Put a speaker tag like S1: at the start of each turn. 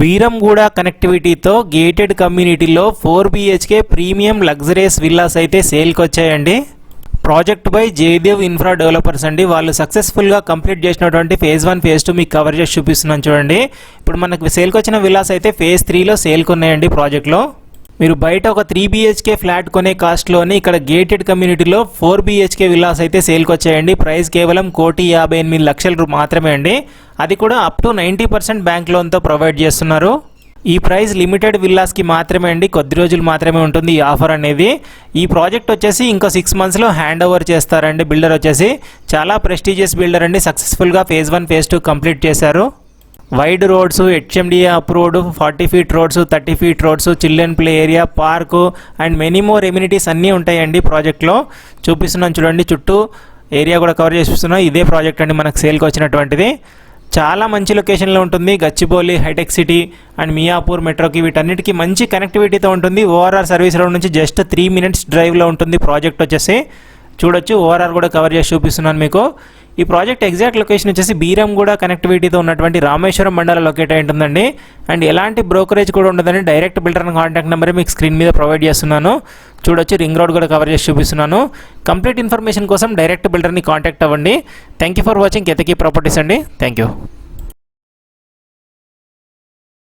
S1: Beeramguda కనెక్టివిటీతో gated కమ్యూనిటీలో 4 BHK premium luxuries villas అయితే సేల్కి వచ్చాయండి. Project by Jayadev infra developers అండి. వాళ్ళు సక్సెస్ఫుల్గా కంప్లీట్ చేసినటువంటి ఫేజ్ 1 ఫేజ్ 2 మీకు కవర్ చేసి చూపిస్తున్నాను చూడండి. ఇప్పుడు మనకు సేల్కి వచ్చిన విల్లాస్ అయితే ఫేజ్ 3లో సేల్కి ఉన్నాయండి. ప్రాజెక్ట్లో మీరు బయట ఒక 3 BHK ఫ్లాట్ కొనే కాస్ట్లోనే ఇక్కడ గేటెడ్ కమ్యూనిటీలో 4 BHK విల్లాస్ అయితే సేల్కి వచ్చాయండి. ప్రైస్ కేవలం 1,58,00,000 మాత్రమే అండి. అది కూడా అప్ టు 90% బ్యాంక్ లోన్తో ప్రొవైడ్ చేస్తున్నారు. ఈ ప్రైస్ లిమిటెడ్ విల్లాస్కి మాత్రమే అండి, కొద్ది రోజులు మాత్రమే ఉంటుంది ఈ ఆఫర్ అనేది. ఈ ప్రాజెక్ట్ వచ్చేసి ఇంకో 6 మంత్స్లో హ్యాండ్ ఓవర్ చేస్తారండి. బిల్డర్ వచ్చేసి చాలా ప్రెస్టీజియస్ బిల్డర్ అండి. సక్సెస్ఫుల్గా ఫేజ్ 1 ఫేజ్ 2 కంప్లీట్ చేశారు. Wide roads, HMDA approved 40 feet roads, 30 feet roads, children play area, park and many more amenities అన్నీ ఉంటాయండి ప్రాజెక్ట్లో. చూపిస్తున్నాను చూడండి, చుట్టూ ఏరియా కూడా కవర్ చేస్తున్నాం. ఇదే ప్రాజెక్ట్ అండి మనకు సేల్కి వచ్చినటువంటిది. చాలా మంచి లొకేషన్లో ఉంటుంది. Gachibowli, hitech city and Miyapur మెట్రోకి వీటన్నిటికీ మంచి కనెక్టివిటీతో ఉంటుంది. ORR సర్వీస్ రోడ్ నుంచి జస్ట్ 3 minutes డ్రైవ్లో ఉంటుంది ప్రాజెక్ట్ వచ్చేసి. చూడొచ్చు, ORR కూడా కవర్ చేసి చూపిస్తున్నాను మీకు. ఈ ప్రాజెక్ట్ ఎగ్జాక్ట్ లొకేషన్ వచ్చేసి బీరంగూడ కనెక్టివిటీతో ఉన్నటువంటి రామేశ్వరం మండల లొకేట్ అయి ఉంటుందండి. అండ్ ఎలాంటి బ్రోకరేజ్ కూడా ఉండదని డైరెక్ట్ బిల్డర్ కాంటాక్ట్ నెంబర్ మీకు స్క్రీన్ మీద ప్రొవైడ్ చేస్తున్నాను. చూడొచ్చు, రింగ్ రోడ్ కూడా కవర్ చేసి చూపిస్తున్నాను. కంప్లీట్ ఇన్ఫర్మేషన్ కోసం డైరెక్ట్ బిల్డర్ని కాంటాక్ట్ అవ్వండి. Thank you for watching Ketaki properties అండి. Thank you.